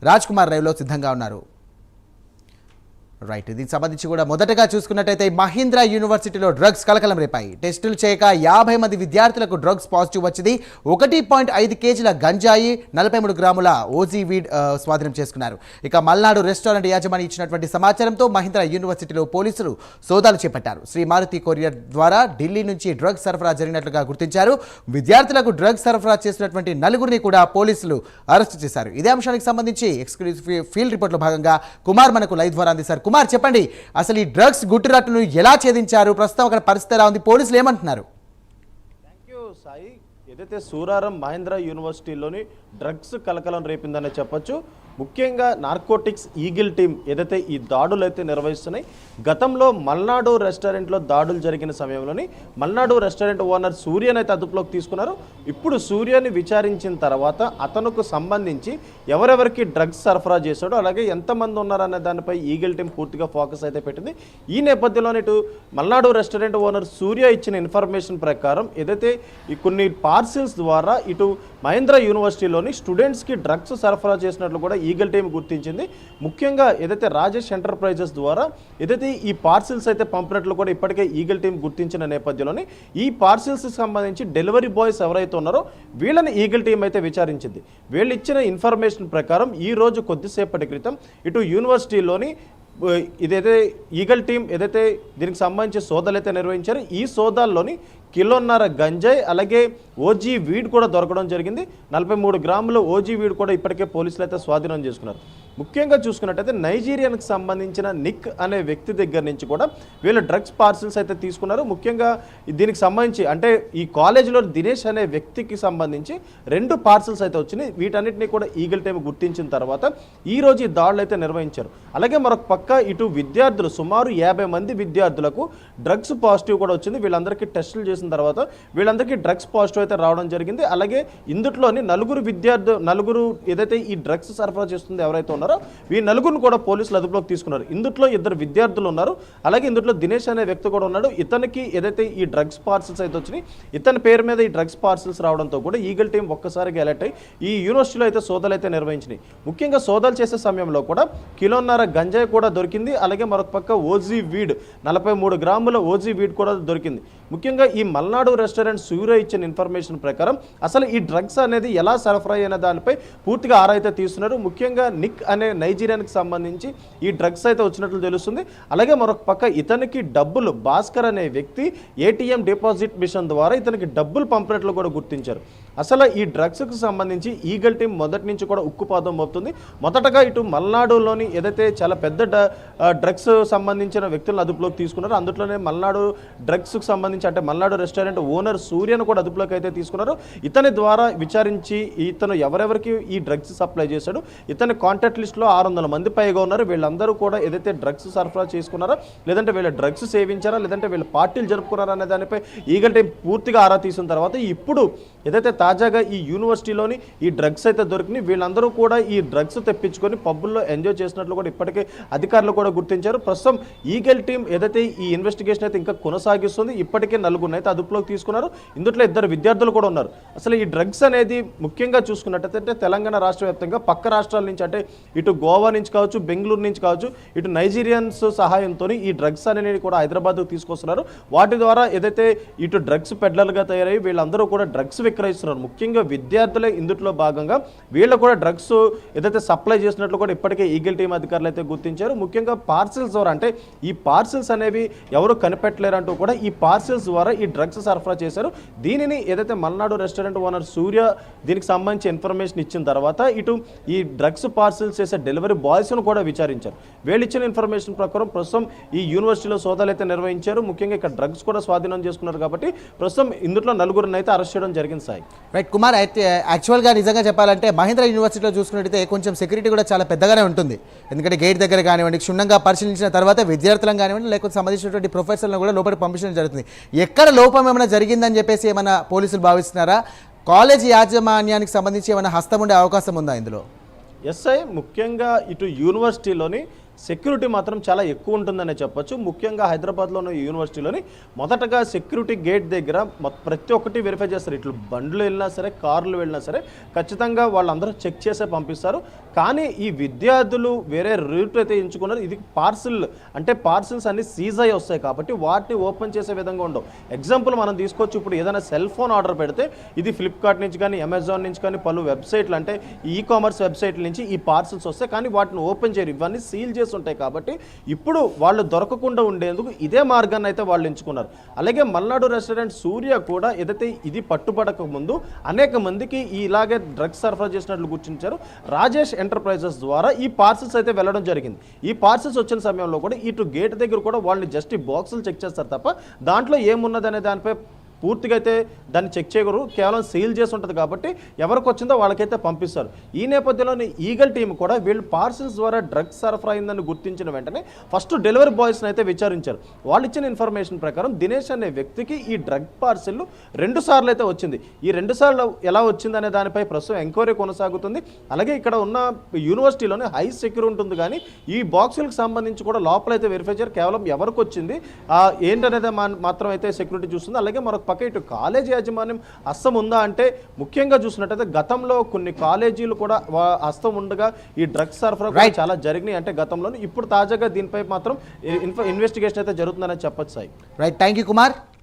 Raj Kumar live లో సిద్ధంగా ఉన్నారు. రైట్, దీనికి సంబంధించి కూడా మొదటగా చూసుకున్నట్టయితే మహీంద్రా యూనివర్సిటీలో డ్రగ్స్ కలకలం రేపాయి. టెస్టులు చేయక 50 మంది విద్యార్థులకు డ్రగ్స్ పాజిటివ్ వచ్చింది. 1.5 కేజీల గంజాయి, 43 గ్రాముల ఓజీ వీడ్ స్వాధీనం చేసుకున్నారు. ఇక మల్నాడు రెస్టారెంట్ యాజమాని ఇచ్చినటువంటి సమాచారంతో మహీంద్రా యూనివర్సిటీలో పోలీసులు సోదాలు చేపట్టారు. శ్రీ మారుతి కొరియర్ ద్వారా ఢిల్లీ నుంచి డ్రగ్స్ సరఫరా జరిగినట్లుగా గుర్తించారు. విద్యార్థులకు డ్రగ్స్ సరఫరా చేసినటువంటి నలుగురిని కూడా పోలీసులు అరెస్టు చేశారు. ఇదే అంశానికి సంబంధించి ఎక్స్క్లూజివ్ ఫీల్డ్ రిపోర్ట్లో భాగంగా కుమార్ మనకు లైవ్ ద్వారా అందిస్తారు. కుమార్, చెప్పండి, అసలు ఈ డ్రగ్స్ గుట్టురట్టును ఎలా ఛేదించారు? ప్రస్తుతం అక్కడ పరిస్థితి ఎలా ఉంది? పోలీసులు ఏమంటున్నారు? Thank you Sai. ఏదైతే సూరారం మహేంద్ర యూనివర్సిటీలోని డ్రగ్స్ కలకలం రేపిందనే చెప్పొచ్చు. ముఖ్యంగా నార్కోటిక్స్ ఈగిల్ టీం ఏదైతే ఈ దాడులు అయితే నిర్వహిస్తున్నాయి. గతంలో మల్నాడు రెస్టారెంట్లో దాడులు జరిగిన సమయంలోని మల్నాడు రెస్టారెంట్ ఓనర్ సూర్యని అయితే అదుపులోకి తీసుకున్నారు. ఇప్పుడు సూర్యని విచారించిన తర్వాత అతనుకు సంబంధించి ఎవరెవరికి డ్రగ్స్ సరఫరా చేశాడో, అలాగే ఎంతమంది ఉన్నారనే దానిపై ఈగిల్ టీం పూర్తిగా ఫోకస్ అయితే పెట్టింది. ఈ నేపథ్యంలోనే ఇటు మల్నాడు రెస్టారెంట్ ఓనర్ సూర్య ఇచ్చిన ఇన్ఫర్మేషన్ ప్రకారం ఏదైతే ఈ కొన్ని పార్సిల్స్ ద్వారా ఇటు మహేంద్ర యూనివర్సిటీలోని స్టూడెంట్స్కి డ్రగ్స్ సరఫరా చేసినట్లు కూడా ఈగల్ టీం గుర్తించింది. ముఖ్యంగా ఏదైతే రాజేష్ ఎంటర్ప్రైజెస్ ద్వారా ఏదైతే ఈ పార్సిల్స్ అయితే పంపినట్లు కూడా ఇప్పటికే ఈగల్ టీం గుర్తించిన నేపథ్యంలోని ఈ పార్సిల్స్కి సంబంధించి డెలివరీ బాయ్స్ ఎవరైతే ఉన్నారో వీళ్ళని ఈగల్ టీం అయితే విచారించింది. వీళ్ళు ఇచ్చిన ఇన్ఫర్మేషన్ ప్రకారం ఈ రోజు కొద్దిసేపటి క్రితం ఇటు యూనివర్సిటీలోని ఇదైతే ఈగల్ టీం ఏదైతే దీనికి సంబంధించి సోదాలు అయితే నిర్వహించారు. ఈ సోదాల్లోని 1.5 కిలోల గంజాయి అలాగే ఓజీ వీడ్ కూడా దొరకడం జరిగింది. 43 గ్రాముల ఓజీ వీడ్ కూడా ఇప్పటికే పోలీసులు అయితే స్వాధీనం చేసుకున్నారు. ముఖ్యంగా చూసుకున్నట్టయితే నైజీరియానికి సంబంధించిన నిక్ అనే వ్యక్తి దగ్గర నుంచి కూడా వీళ్ళు డ్రగ్స్ పార్సిల్స్ అయితే తీసుకున్నారు. ముఖ్యంగా దీనికి సంబంధించి అంటే ఈ కాలేజీలో దినేష్ అనే వ్యక్తికి సంబంధించి 2 పార్సిల్స్ అయితే వచ్చినాయి. వీటన్నిటిని కూడా ఈగల్ టీం గుర్తించిన తర్వాత ఈ రోజు ఈ దాడులు అయితే నిర్వహించారు. అలాగే మరొక పక్క ఇటు విద్యార్థులు సుమారు 50 మంది విద్యార్థులకు డ్రగ్స్ పాజిటివ్ కూడా వచ్చింది. వీళ్ళందరికీ టెస్టులు చేసిన తర్వాత వీళ్ళందరికీ డ్రగ్స్ పాజిటివ్ అయితే రావడం జరిగింది. అలాగే ఇందులోని నలుగురు ఏదైతే ఈ డ్రగ్స్ సరఫరా చేస్తుంది ఎవరైతే ఉన్నారో ఈ నలుగురిని కూడా పోలీసులు అదుపులోకి తీసుకున్నారు. ఇందులో 2 విద్యార్థులు ఉన్నారు. అలాగే ఇందులో దినేష్ అనే వ్యక్తి కూడా ఉన్నాడు. ఇతనికి ఏదైతే ఈ డ్రగ్స్ పార్సిల్స్ అయితే వచ్చినాయి, ఇతని పేరు మీద ఈ డ్రగ్స్ పార్సిల్స్ రావడంతో కూడా ఈగల్ టీం ఒక్కసారిగా అలర్ట్ అయ్యి ఈ యూనివర్సిటీలో అయితే సోదాలు అయితే నిర్వహించినాయి. ముఖ్యంగా సోదాలు చేసే సమయంలో కూడా 1.5 కిలోల గంజాయి కూడా దొరికింది. అలాగే మరొక పక్క ఓజీ వీడ్ 43 గ్రాముల ఓజీ వీడ్ కూడా దొరికింది. ముఖ్యంగా ఈ మల్నాడు రెస్టారెంట్ సూర్య ఇచ్చిన ఇన్ఫర్మేషన్ ప్రకారం అసలు ఈ డ్రగ్స్ అనేది ఎలా సరఫరా అయిన దానిపై పూర్తిగా ఆరా అయితే తీస్తున్నారు. ముఖ్యంగా నిక్ అనే నైజీరియానికి సంబంధించి ఈ డ్రగ్స్ అయితే వచ్చినట్లు తెలుస్తుంది. అలాగే మరొక పక్క ఇతనికి డబ్బులు భాస్కర్ అనే వ్యక్తి ఏటీఎం డిపాజిట్ మిషన్ ద్వారా ఇతనికి డబ్బులు పంపినట్లు కూడా గుర్తించారు. అసలు ఈ డ్రగ్స్కి సంబంధించి ఈగల్ టీం మొదటి నుంచి కూడా ఉక్కుపాదం మోపుతుంది. మొదటగా ఇటు మల్నాడులోని ఏదైతే చాలా పెద్ద డ్రగ్స్ సంబంధించిన వ్యక్తులను అదుపులోకి తీసుకున్నారు. అందులోనే మల్నాడు డ్రగ్స్కి సంబంధించి అంటే మల్నాడు రెస్టారెంట్ ఓనర్ సూర్యను కూడా అదుపులోకి అయితే తీసుకున్నారు. ఇతని ద్వారా విచారించి ఇతను ఎవరెవరికి ఈ డ్రగ్స్ సప్లై చేశాడు, ఇతని కాంటాక్ట్ లిస్ట్లో 600 మంది పైగా ఉన్నారు. వీళ్ళందరూ కూడా ఏదైతే డ్రగ్స్ సరఫరా చేసుకున్నారా, లేదంటే వీళ్ళ డ్రగ్స్ సేవించారా, లేదంటే వీళ్ళ పార్టీలు జరుపుకున్నారా అనే దానిపై ఈగల్ టీం పూర్తిగా ఆరా తీసిన తర్వాత ఇప్పుడు ఏదైతే తాజాగా ఈ యూనివర్సిటీలోని ఈ డ్రగ్స్ అయితే దొరికినాయి, వీళ్ళందరూ కూడా ఈ డ్రగ్స్ తెప్పించుకొని పబ్బుల్లో ఎంజాయ్ చేసినట్లు కూడా ఇప్పటికే అధికారులు కూడా గుర్తించారు. ప్రస్తుతం ఈగల్ టీం ఏదైతే ఈ ఇన్వెస్టిగేషన్ అయితే ఇంకా కొనసాగిస్తుంది. ఇప్పటికే 4 అయితే అదుపులోకి తీసుకున్నారు. ఇందులో 2 విద్యార్థులు కూడా ఉన్నారు. అసలు ఈ డ్రగ్స్ అనేది ముఖ్యంగా చూసుకున్నట్టయితే తెలంగాణ రాష్ట్ర వ్యాప్తంగా పక్క రాష్ట్రాల నుంచి అంటే ఇటు గోవా నుంచి కావచ్చు, బెంగళూరు నుంచి కావచ్చు, ఇటు నైజీరియన్స్ సహాయంతో ఈ డ్రగ్స్ అనేవి కూడా హైదరాబాద్కు తీసుకొస్తున్నారు. వాటి ద్వారా ఏదైతే ఇటు డ్రగ్స్ పెడ్లర్గా తయారయ్యి వీళ్ళందరూ కూడా డ్రగ్స్ విక్రయిస్తున్నారు. ముఖ్యంగా విద్యార్థులే ఇందులో భాగంగా వీళ్ళు కూడా డ్రగ్స్ ఏదైతే సప్లై చేసినట్లు కూడా ఇప్పటికే ఈగల్ టీం అధికారులు అయితే గుర్తించారు. ముఖ్యంగా పార్సిల్స్ ద్వారా అంటే ఈ పార్సిల్స్ అనేవి ఎవరు కనిపెట్టలేరంటూ కూడా ఈ పార్సిల్స్ ద్వారా ఈ డ్రగ్స్ సరఫరా చేశారు. దీనిని ఏదైతే మల్నాడు రెస్టారెంట్ ఓనర్ సూర్య దీనికి సంబంధించి ఇన్ఫర్మేషన్ ఇచ్చిన తర్వాత ఇటు ఈ డ్రగ్స్ పార్సిల్స్ చేసే డెలివరీ బాయ్స్ను కూడా విచారించారు. వీళ్ళు ఇచ్చిన ఇన్ఫర్మేషన్ ప్రకారం ప్రస్తుతం ఈ యూనివర్సిటీలో సోదాలు అయితే నిర్వహించారు. ముఖ్యంగా ఇక్కడ డ్రగ్స్ కూడా స్వాధీనం చేసుకున్నారు కాబట్టి ప్రస్తుతం ఇందులో 4 అయితే అరెస్ట్ చేయడం జరిగింది. సాయి రైట్ కుమార్, అయితే యాక్చువల్గా నిజంగా చెప్పాలంటే మహేంద్ర యూనివర్సిటీలో చూసుకున్నట్టయితే కొంచెం సెక్యూరిటీ కూడా చాలా పెద్దగానే ఉంటుంది. ఎందుకంటే గేట్ దగ్గర కానివ్వండి, క్షుణ్ణంగా పరిశీలించిన తర్వాత విద్యార్థులను కానివ్వండి, లేకపోతే సంబంధించినటువంటి ప్రొఫెసర్లను కూడా లోపలికి పంపించడం జరుగుతుంది. ఎక్కడ లోపం ఏమైనా జరిగిందని చెప్పేసి ఏమైనా పోలీసులు భావిస్తున్నారా? కాలేజీ యాజమాన్యానికి సంబంధించి ఏమైనా హస్తం ఉండే అవకాశం ఉందా ఇందులో? ఎస్ఐ ముఖ్యంగా ఇటు యూనివర్సిటీలోని సెక్యూరిటీ మాత్రం చాలా ఎక్కువ ఉంటుందనే చెప్పొచ్చు. ముఖ్యంగా హైదరాబాద్లో ఉన్న యూనివర్సిటీలోని మొదటగా సెక్యూరిటీ గేట్ దగ్గర ప్రతి ఒక్కటి వెరిఫై చేస్తారు. ఇట్లు బండ్లు వెళ్ళినా సరే, కార్లు వెళ్ళినా సరే ఖచ్చితంగా వాళ్ళందరూ చెక్ చేసే పంపిస్తారు. కానీ ఈ విద్యార్థులు వేరే రూట్ అయితే ఎంచుకున్నారు. ఇది పార్సిల్, అంటే పార్సిల్స్ అన్ని సీజ్ అయ్యి వస్తాయి కాబట్టి వాటిని ఓపెన్ చేసే విధంగా ఉండవు. ఎగ్జాంపుల్ మనం తీసుకోవచ్చు, ఇప్పుడు ఏదైనా సెల్ ఫోన్ ఆర్డర్ పెడితే ఇది ఫ్లిప్కార్ట్ నుంచి కానీ, అమెజాన్ నుంచి కానీ, పలు వెబ్సైట్లు అంటే ఈ కామర్స్ వెబ్సైట్ల నుంచి ఈ పార్సిల్స్ వస్తాయి, కానీ వాటిని ఓపెన్ చేయరు. ఇవన్నీ సీల్ చేసి ఉంటాయి కాబట్టి ఇప్పుడు వాళ్ళు దొరకకుండా ఉండేందుకు ఇదే మార్గాన్ని అయితే వాళ్ళు ఎంచుకున్నారు. అలాగే మల్నాడు రెస్టారెంట్ సూర్య కూడా ఏదైతే ఇది పట్టుబడక ముందు అనేక మందికి ఇలాగే డ్రగ్స్ సరఫరా చేసినట్లు గుర్తించారు. రాజేష్ ఎంటర్ప్రైజెస్ ద్వారా ఈ పార్సిల్స్ అయితే వెళ్ళడం జరిగింది. ఈ పార్సిల్స్ వచ్చిన సమయంలో కూడా ఇటు గేట్ దగ్గర కూడా వాళ్ళని జస్ట్ ఈ బాక్సులు చెక్ చేస్తారు తప్ప దాంట్లో ఏమున్నదనే దానిపై పూర్తిగా అయితే దాన్ని చెక్ చేయకూడదు. కేవలం సీల్ చేసి ఉంటుంది కాబట్టి ఎవరికి వచ్చిందో వాళ్ళకైతే పంపిస్తారు. ఈ నేపథ్యంలోని ఈగల్ టీం కూడా వీళ్ళు పార్సిల్స్ ద్వారా డ్రగ్స్ సరఫరా అయిందని గుర్తించిన వెంటనే ఫస్ట్ డెలివరీ బాయ్స్ని అయితే విచారించారు. వాళ్ళు ఇచ్చిన ఇన్ఫర్మేషన్ ప్రకారం దినేష్ అనే వ్యక్తికి ఈ డ్రగ్ పార్సిల్ 2 సార్లు అయితే వచ్చింది. ఈ 2 సార్లు ఎలా వచ్చిందనే దానిపై ప్రస్తుతం ఎంక్వైరీ కొనసాగుతుంది. అలాగే ఇక్కడ ఉన్న యూనివర్సిటీలోనే హై సెక్యూరిటీ ఉంటుంది, కానీ ఈ బాక్సులకు సంబంధించి కూడా లోపలైతే వెరిఫై చేయరు. కేవలం ఎవరికి వచ్చింది ఏంటనేది మాత్రం అయితే సెక్యూరిటీ చూస్తుంది. అలాగే మరొక పక్క ఇటు కాలేజీ యాజమాన్యం హస్తం ఉందా అంటే ముఖ్యంగా చూసినట్టయితే గతంలో కొన్ని కాలేజీలు కూడా హస్తం ఉండగా ఈ డ్రగ్స్ సరఫరా కూడా చాలా జరిగినాయి అంటే గతంలో. ఇప్పుడు తాజాగా దీనిపై మాత్రం ఇన్వెస్టిగేషన్ అయితే జరుగుతుందని చెప్పొచ్చు Sai. Right, thank you Kumar.